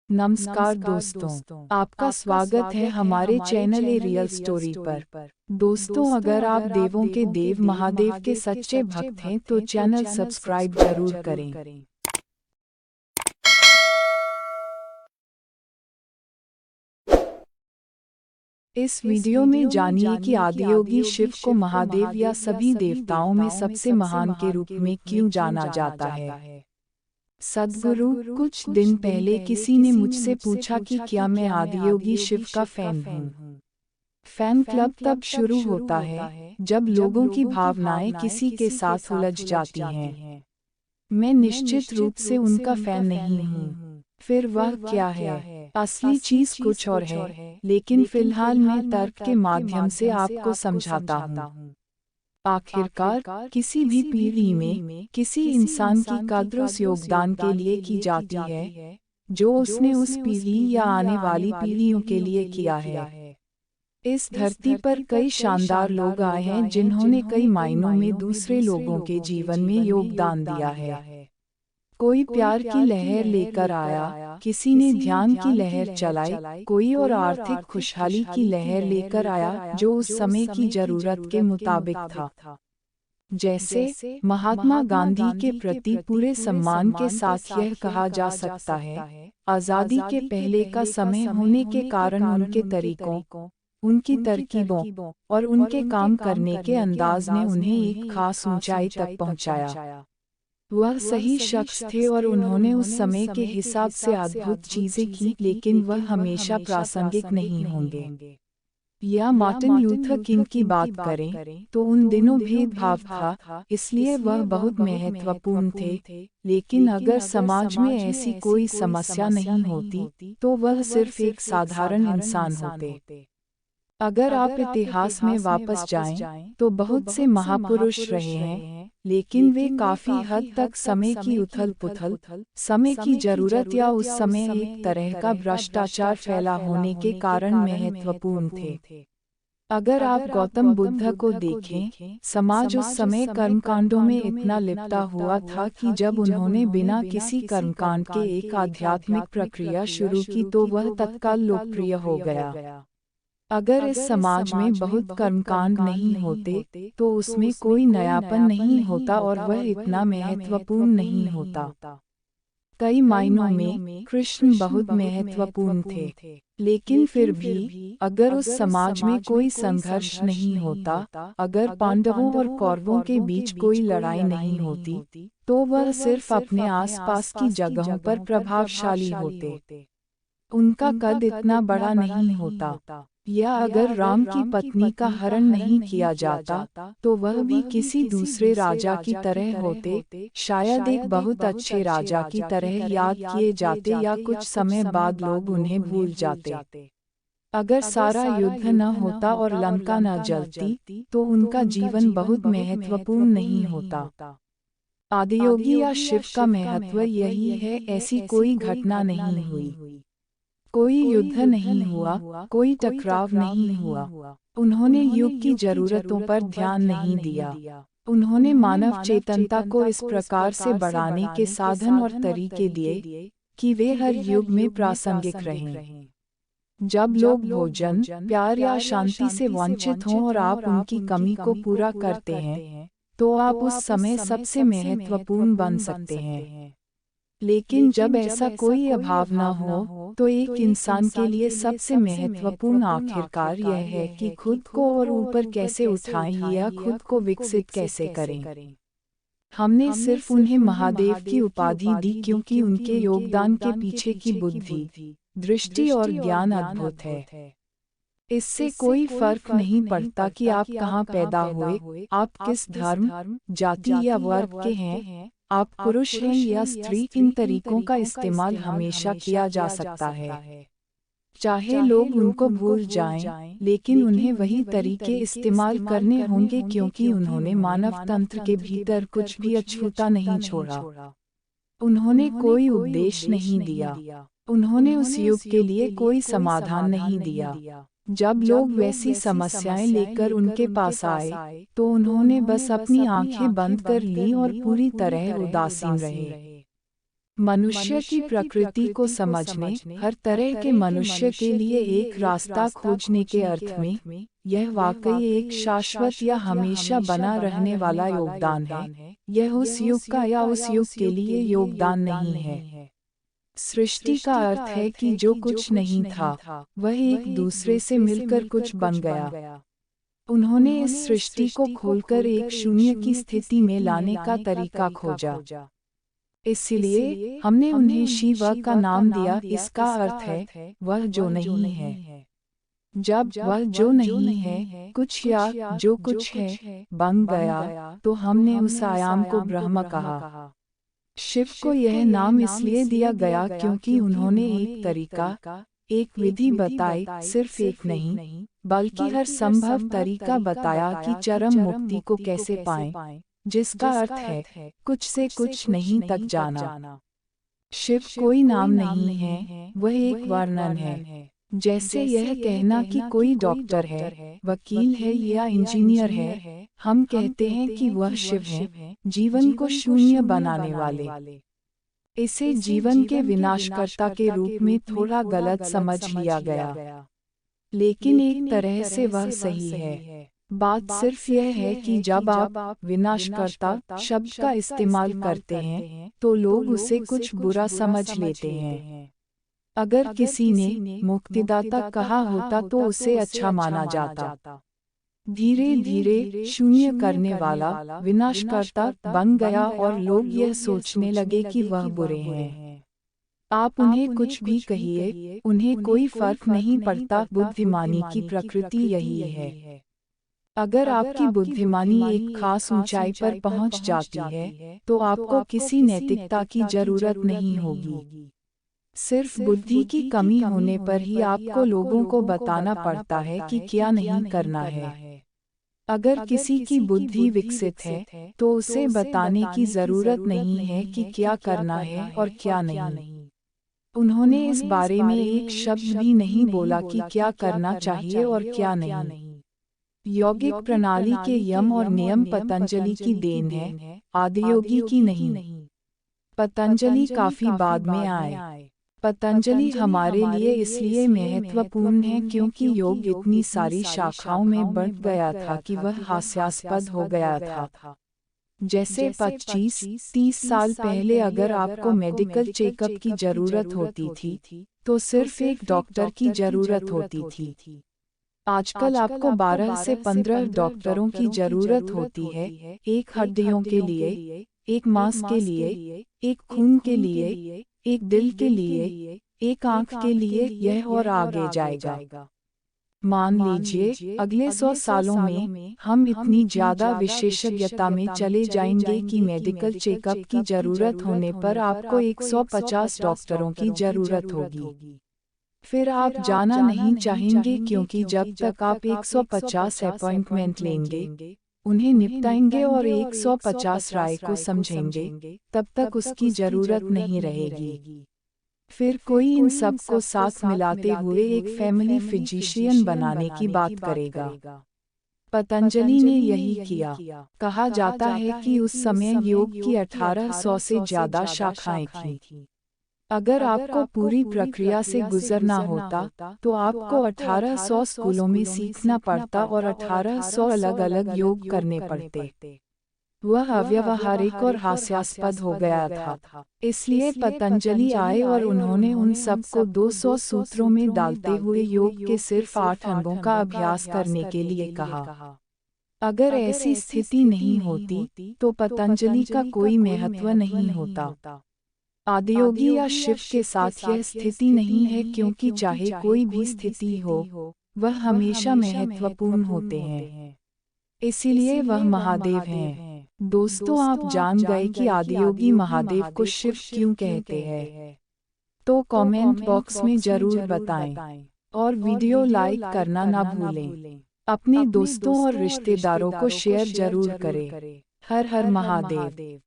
नमस्कार दोस्तों, आपका स्वागत है हमारे चैनल ए रियल स्टोरी पर। दोस्तों, अगर आप देवों के देव महादेव के सच्चे भक्त हैं तो चैनल सब्सक्राइब जरूर करें। इस वीडियो में जानिए कि आदियोगी शिव को महादेव या सभी देवताओं में सबसे महान के रूप में क्यों जाना जाता है। सद्गुरु, कुछ दिन पहले किसी ने मुझसे पूछा कि क्या मैं आदियोगी शिव का फैन हूँ। फैन क्लब तब शुरू होता है जब लोगों की भावनाएं किसी के साथ उलझ जाती हैं। मैं निश्चित रूप से उनका फैन नहीं हूँ। फिर वह क्या है? असली चीज कुछ और है, लेकिन फिलहाल मैं तर्क के माध्यम से आपको समझाता हूँ। आखिरकार किसी भी पीढ़ी में किसी इंसान की कद्र उस योगदान के लिए की जाती है जो उसने उस पीढ़ी या आने वाली पीढ़ियों के लिए किया है। इस धरती पर कई शानदार लोग आए हैं जिन्होंने कई मायनों में दूसरे लोगों के जीवन में योगदान दिया है। कोई प्यार की लहर लेकर आया, किसी ने ध्यान की लहर चलाई, कोई और आर्थिक खुशहाली की लहर लेकर आया जो उस समय की जरूरत के मुताबिक था। जैसे महात्मा गांधी के प्रति पूरे सम्मान के साथ यह कहा जा सकता है, आज़ादी के पहले का समय होने के कारण उनके तरीकों, उनकी तरकीबों और उनके काम करने के अंदाज ने उन्हें एक खास ऊंचाई तक पहुंचाया। वह सही शख्स थे और उन्होंने उस समय के हिसाब से अद्भुत चीजें की, लेकिन वह हमेशा प्रासंगिक नहीं होंगे। या मार्टिन लूथर किंग की बात करें तो उन दिनों भेदभाव था, इसलिए वह बहुत महत्वपूर्ण थे। लेकिन अगर समाज में ऐसी कोई समस्या नहीं होती तो वह सिर्फ एक साधारण इंसान होते। अगर आप इतिहास में वापस जाएं तो बहुत से महापुरुष रहे हैं, लेकिन वे काफी हद तक समय की उथल-पुथल, समय की जरूरत या उस समय एक तरह का भ्रष्टाचार फैला होने के कारण महत्वपूर्ण थे। अगर आप गौतम बुद्ध को देखें, समाज उस समय कर्मकांडों में इतना लिप्ता हुआ था कि जब उन्होंने बिना किसी कर्मकांड के एक आध्यात्मिक प्रक्रिया शुरू की तो वह तत्काल लोकप्रिय हो गया। अगर इस समाज में बहुत कर्मकांड नहीं होते तो उसमें कोई नयापन नहीं होता और वह इतना महत्वपूर्ण नहीं होता। कई मायनों में कृष्ण बहुत महत्वपूर्ण थे, लेकिन फिर भी अगर उस समाज में कोई संघर्ष नहीं होता, अगर पांडवों और कौरवों के बीच कोई लड़ाई नहीं होती, तो वह सिर्फ अपने आसपास की जगहों पर प्रभावशाली होते। उनका कद इतना बड़ा नहीं होता। या अगर राम की पत्नी का हरण नहीं किया जाता तो वह भी किसी दूसरे राजा की तरह होते, शायद एक बहुत अच्छे राजा की तरह याद किए जाते या कुछ समय बाद लोग उन्हें भूल जाते। अगर सारा युद्ध न होता और लंका न जलती तो उनका जीवन बहुत महत्वपूर्ण नहीं होता। आदियोगी या शिव का महत्व यही है, ऐसी कोई घटना नहीं हुई, कोई युद्ध नहीं हुआ, कोई टकराव नहीं हुआ। उन्होंने युग की जरूरतों पर ध्यान नहीं दिया। उन्होंने मानव चेतनता को इस प्रकार से बढ़ाने के साधन और तरीके दिए कि वे हर युग में प्रासंगिक रहें। जब लोग भोजन, प्यार या शांति से वंचित हों और आप उनकी कमी को पूरा करते हैं, तो आप उस समय सबसे महत्वपूर्ण बन सकते हैं। लेकिन जब ऐसा कोई अभाव न हो तो एक इंसान के लिए सबसे महत्वपूर्ण आखिरकार यह है कि खुद को और ऊपर कैसे उठाएं या खुद को विकसित कैसे करें। हमने सिर्फ उन्हें महादेव की उपाधि दी क्योंकि उनके योगदान के पीछे की बुद्धि, दृष्टि और ज्ञान अद्भुत है। इससे कोई फर्क नहीं पड़ता कि आप कहाँ पैदा हुए, आप किस धर्म, जाति या वर्ग के हैं, आप पुरुष हैं या स्त्री, इन तरीकों का इस्तेमाल हमेशा किया जा सकता है। चाहे लोग उनको भूल जाएं, लेकिन उन्हें वही तरीके इस्तेमाल करने होंगे क्योंकि उन्होंने मानव तंत्र के भीतर कुछ भी अछूता नहीं छोड़ा। उन्होंने कोई उपदेश नहीं दिया, उन्होंने उस युग के लिए कोई समाधान नहीं दिया। जब लोग वैसी समस्याएं लेकर उनके पास आए तो उन्होंने बस अपनी आंखें बंद कर लीं और पूरी तरह उदासीन रहे। मनुष्य की प्रकृति को समझने, हर तरह के मनुष्य के लिए एक रास्ता खोजने के अर्थ में, यह वाकई एक शाश्वत या हमेशा बना रहने वाला योगदान है। यह उस युग का या उस युग के लिए योगदान नहीं है। सृष्टि का अर्थ है कि जो कुछ नहीं था, वह एक दूसरे से मिलकर कुछ बन गया। उन्होंने इस सृष्टि को खोलकर एक शून्य की स्थिति में लाने का तरीका खोजा। इसलिए हमने उन्हें शिव का नाम दिया। इसका अर्थ है वह जो नहीं है। जब वह जो नहीं है कुछ या जो कुछ है बन गया, तो हमने उस आयाम को ब्रह्म कहा। शिव को यह नाम इसलिए दिया गया क्योंकि उन्होंने एक तरीका, एक विधि बताई, सिर्फ एक नहीं बल्कि हर संभव तरीका बताया कि चरम मुक्ति को कैसे पाएं, जिसका अर्थ है कुछ से कुछ नहीं तक जाना। शिव कोई नाम नहीं है, वह एक वर्णन है। जैसे यह कहना कि कोई डॉक्टर है, वकील है या इंजीनियर है, हम कहते हैं कि वह शिव है, जीवन को शून्य बनाने वाले। इसे जीवन के विनाशकर्ता के रूप में थोड़ा गलत समझ लिया गया, लेकिन एक तरह से वह सही है। बात सिर्फ यह है कि जब आप विनाशकर्ता शब्द का इस्तेमाल करते हैं, तो लोग उसे कुछ बुरा समझ लेते हैं। अगर किसी ने मुक्तिदाता कहा होता तो उसे अच्छा माना जाता। धीरे धीरे शून्य करने वाला विनाशकर्ता बन गया और लोग यह सोचने लगे कि वह बुरे हैं। आप उन्हें कुछ भी कहिए, उन्हें कोई फर्क नहीं पड़ता। बुद्धिमानी की प्रकृति यही है। अगर आपकी बुद्धिमानी एक खास ऊंचाई पर पहुंच जाती है, तो आपको किसी नैतिकता की जरूरत नहीं होगी। सिर्फ बुद्धि की कमी होने पर ही आपको लोगों को बताना पड़ता है कि क्या नहीं करना है। अगर किसी की बुद्धि विकसित है, तो उसे बताने की जरूरत नहीं है कि क्या करना है और क्या नहीं। उन्होंने इस बारे में एक शब्द भी नहीं बोला कि क्या करना चाहिए और क्या नहीं। यौगिक प्रणाली के यम और नियम पतंजलि की देन है, आदियोगी की नहीं। पतंजलि काफी बाद में आए। पतंजलि हमारे लिए इसलिए महत्वपूर्ण है क्योंकि योग इतनी सारी शाखाओं में बढ़ गया था कि वह हास्यास्पद हो गया था। जैसे 25-30 साल पहले अगर आपको मेडिकल चेकअप की जरूरत होती थी, तो सिर्फ एक डॉक्टर की जरूरत होती थी। आजकल आपको 12 से 15 डॉक्टरों की जरूरत होती है, एक हड्डियों के लिए, एक मांस के लिए, एक खून के लिए, एक दिल के लिए, एक आंख के लिए, यह और आगे जाएगा। मान लीजिए अगले 100 सालों में हम इतनी ज्यादा विशेषज्ञता में चले जाएंगे कि मेडिकल चेकअप की जरूरत होने पर आपको 150 डॉक्टरों की जरूरत होगी। फिर आप जाना नहीं चाहेंगे क्योंकि जब तक आप 150 अपॉइंटमेंट लेंगे, उन्हें निपटाएंगे और 150 राय को समझेंगे, तब तक उसकी जरूरत नहीं रहेगी। फिर कोई इन सब को साथ मिलाते हुए एक फैमिली फिजिशियन बनाने की बात करेगा। पतंजलि ने यही किया। कहा जाता है कि उस समय योग की 1800 से ज्यादा शाखाएं थीं। अगर आपको पूरी प्रक्रिया से गुजरना होता, तो आपको 1800 स्कूलों में सीखना पड़ता और 1800 अलग-अलग योग करने पड़ते। वह अव्यावहारिक और हास्यास्पद हो गया था। इसलिए पतंजलि आए और उन्होंने उन सब को 200 सूत्रों में डालते हुए योग के सिर्फ 8 अंगों का अभ्यास करने के लिए कहा। अगर ऐसी स्थिति नहीं होती, तो पतंजलि का कोई महत्व नहीं होता। आदियोगी या शिव के साथ यह स्थिति नहीं है क्योंकि चाहे कोई भी स्थिति हो, वह हमेशा महत्वपूर्ण होते हैं। इसीलिए वह महादेव हैं। दोस्तों, आप जान गए कि आदियोगी महादेव को शिव क्यों कहते हैं? तो कमेंट बॉक्स में जरूर बताएं और वीडियो लाइक करना ना भूलें। अपने दोस्तों और रिश्तेदारों को शेयर जरूर करें। हर हर महादेव।